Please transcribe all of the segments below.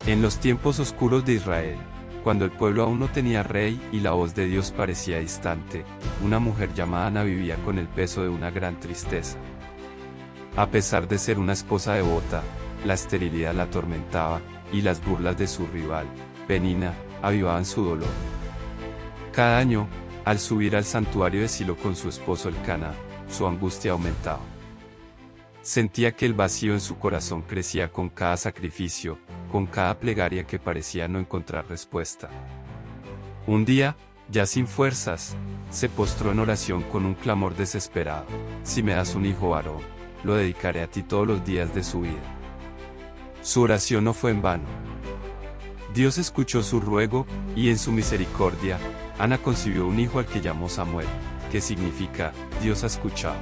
En los tiempos oscuros de Israel, cuando el pueblo aún no tenía rey y la voz de Dios parecía distante, una mujer llamada Ana vivía con el peso de una gran tristeza. A pesar de ser una esposa devota, la esterilidad la atormentaba, y las burlas de su rival, Penina, avivaban su dolor. Cada año, al subir al santuario de Silo con su esposo Elcana, su angustia aumentaba. Sentía que el vacío en su corazón crecía con cada sacrificio, con cada plegaria que parecía no encontrar respuesta. Un día, ya sin fuerzas, se postró en oración con un clamor desesperado: si me das un hijo varón, lo dedicaré a ti todos los días de su vida. Su oración no fue en vano. Dios escuchó su ruego, y en su misericordia, Ana concibió un hijo al que llamó Samuel, que significa, Dios ha escuchado.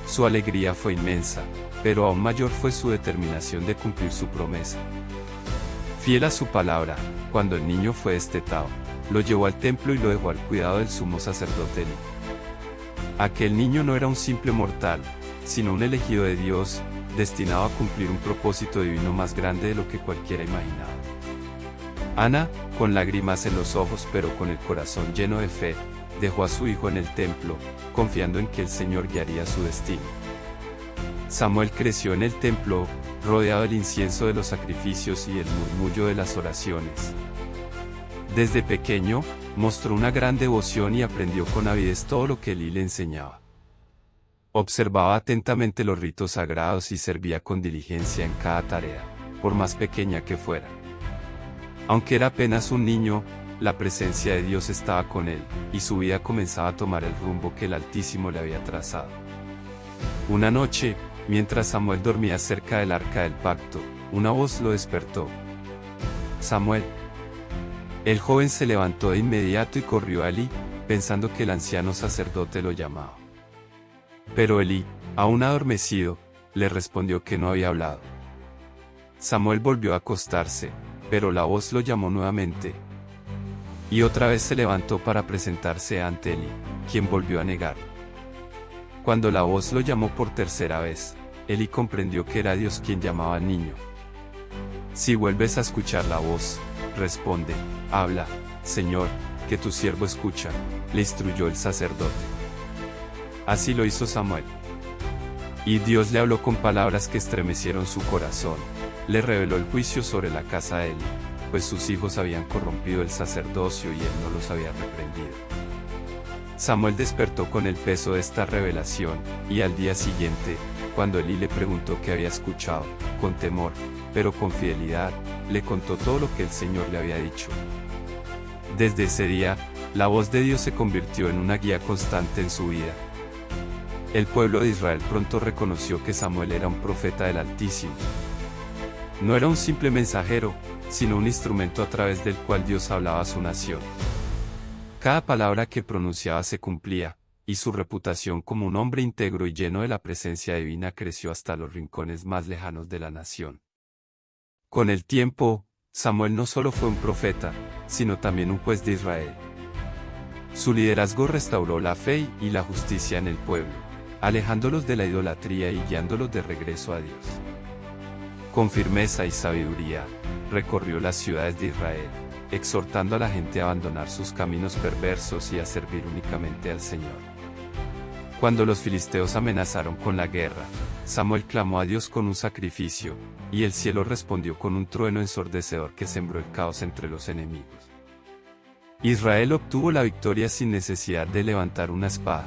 Su alegría fue inmensa, pero aún mayor fue su determinación de cumplir su promesa. Fiel a su palabra, cuando el niño fue destetado, lo llevó al templo y lo dejó al cuidado del sumo sacerdote Elí. Aquel niño no era un simple mortal, sino un elegido de Dios, destinado a cumplir un propósito divino más grande de lo que cualquiera imaginaba. Ana, con lágrimas en los ojos pero con el corazón lleno de fe, dejó a su hijo en el templo, confiando en que el Señor guiaría su destino. Samuel creció en el templo, rodeado del incienso de los sacrificios y el murmullo de las oraciones. Desde pequeño, mostró una gran devoción y aprendió con avidez todo lo que Elí le enseñaba. Observaba atentamente los ritos sagrados y servía con diligencia en cada tarea, por más pequeña que fuera. Aunque era apenas un niño, la presencia de Dios estaba con él, y su vida comenzaba a tomar el rumbo que el Altísimo le había trazado. Una noche, mientras Samuel dormía cerca del arca del pacto, una voz lo despertó. «Samuel». El joven se levantó de inmediato y corrió a Elí, pensando que el anciano sacerdote lo llamaba. Pero Elí, aún adormecido, le respondió que no había hablado. Samuel volvió a acostarse, pero la voz lo llamó nuevamente. Y otra vez se levantó para presentarse ante Elí, quien volvió a negarlo. Cuando la voz lo llamó por tercera vez, Elí comprendió que era Dios quien llamaba al niño. «Si vuelves a escuchar la voz, responde, habla, Señor, que tu siervo escucha», le instruyó el sacerdote. Así lo hizo Samuel. Y Dios le habló con palabras que estremecieron su corazón. Le reveló el juicio sobre la casa de Elí, pues sus hijos habían corrompido el sacerdocio y él no los había reprendido. Samuel despertó con el peso de esta revelación, y al día siguiente, cuando Elí le preguntó qué había escuchado, con temor, pero con fidelidad, le contó todo lo que el Señor le había dicho. Desde ese día, la voz de Dios se convirtió en una guía constante en su vida. El pueblo de Israel pronto reconoció que Samuel era un profeta del Altísimo. No era un simple mensajero, sino un instrumento a través del cual Dios hablaba a su nación. Cada palabra que pronunciaba se cumplía, y su reputación como un hombre íntegro y lleno de la presencia divina creció hasta los rincones más lejanos de la nación. Con el tiempo, Samuel no solo fue un profeta, sino también un juez de Israel. Su liderazgo restauró la fe y la justicia en el pueblo, alejándolos de la idolatría y guiándolos de regreso a Dios. Con firmeza y sabiduría, recorrió las ciudades de Israel, exhortando a la gente a abandonar sus caminos perversos y a servir únicamente al Señor. Cuando los filisteos amenazaron con la guerra, Samuel clamó a Dios con un sacrificio, y el cielo respondió con un trueno ensordecedor que sembró el caos entre los enemigos. Israel obtuvo la victoria sin necesidad de levantar una espada.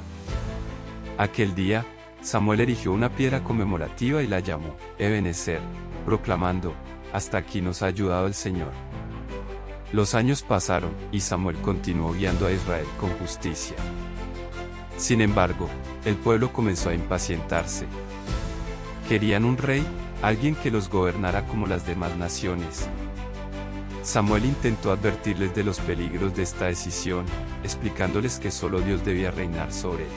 Aquel día, Samuel erigió una piedra conmemorativa y la llamó Ebenezer, proclamando: «Hasta aquí nos ha ayudado el Señor». Los años pasaron, y Samuel continuó guiando a Israel con justicia. Sin embargo, el pueblo comenzó a impacientarse. Querían un rey, alguien que los gobernara como las demás naciones. Samuel intentó advertirles de los peligros de esta decisión, explicándoles que solo Dios debía reinar sobre ellos.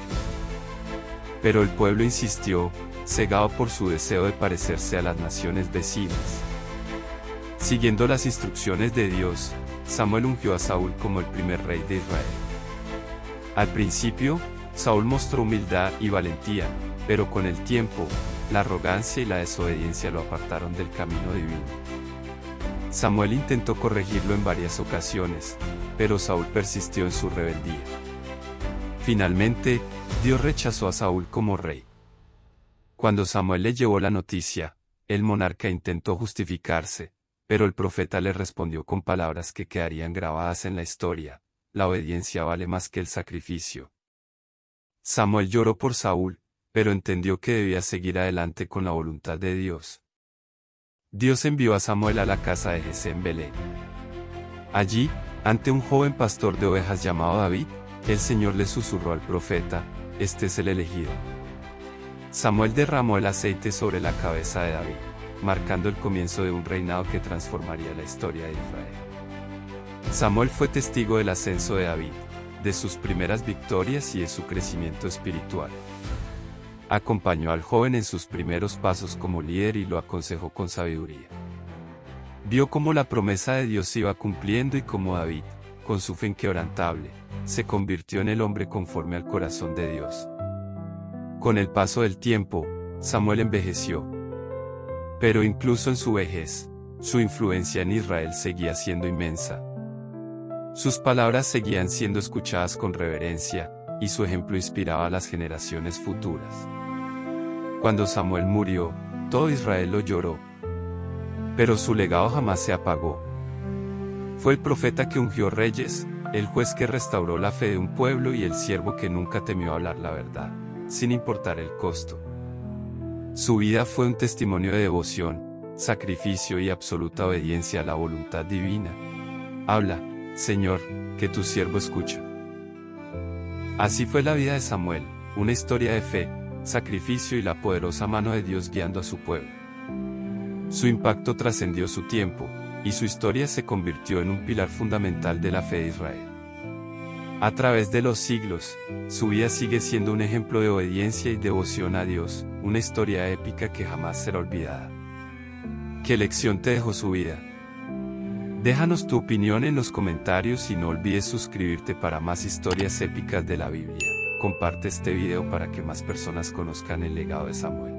Pero el pueblo insistió, cegado por su deseo de parecerse a las naciones vecinas. Siguiendo las instrucciones de Dios, Samuel ungió a Saúl como el primer rey de Israel. Al principio, Saúl mostró humildad y valentía, pero con el tiempo, la arrogancia y la desobediencia lo apartaron del camino divino. Samuel intentó corregirlo en varias ocasiones, pero Saúl persistió en su rebeldía. Finalmente, Dios rechazó a Saúl como rey. Cuando Samuel le llevó la noticia, el monarca intentó justificarse, pero el profeta le respondió con palabras que quedarían grabadas en la historia: la obediencia vale más que el sacrificio. Samuel lloró por Saúl, pero entendió que debía seguir adelante con la voluntad de Dios. Dios envió a Samuel a la casa de Jesé en Belén. Allí, ante un joven pastor de ovejas llamado David, el Señor le susurró al profeta: «Este es el elegido». Samuel derramó el aceite sobre la cabeza de David, marcando el comienzo de un reinado que transformaría la historia de Israel. Samuel fue testigo del ascenso de David, de sus primeras victorias y de su crecimiento espiritual. Acompañó al joven en sus primeros pasos como líder y lo aconsejó con sabiduría. Vio cómo la promesa de Dios se iba cumpliendo y cómo David, con su fe inquebrantable, se convirtió en el hombre conforme al corazón de Dios. Con el paso del tiempo, Samuel envejeció. Pero incluso en su vejez, su influencia en Israel seguía siendo inmensa. Sus palabras seguían siendo escuchadas con reverencia, y su ejemplo inspiraba a las generaciones futuras. Cuando Samuel murió, todo Israel lo lloró. Pero su legado jamás se apagó. Fue el profeta que ungió reyes, el juez que restauró la fe de un pueblo y el siervo que nunca temió hablar la verdad, sin importar el costo. Su vida fue un testimonio de devoción, sacrificio y absoluta obediencia a la voluntad divina. Habla, Señor, que tu siervo escucha. Así fue la vida de Samuel, una historia de fe, sacrificio y la poderosa mano de Dios guiando a su pueblo. Su impacto trascendió su tiempo, y su historia se convirtió en un pilar fundamental de la fe de Israel. A través de los siglos, su vida sigue siendo un ejemplo de obediencia y devoción a Dios, una historia épica que jamás será olvidada. ¿Qué lección te dejó su vida? Déjanos tu opinión en los comentarios y no olvides suscribirte para más historias épicas de la Biblia. Comparte este video para que más personas conozcan el legado de Samuel.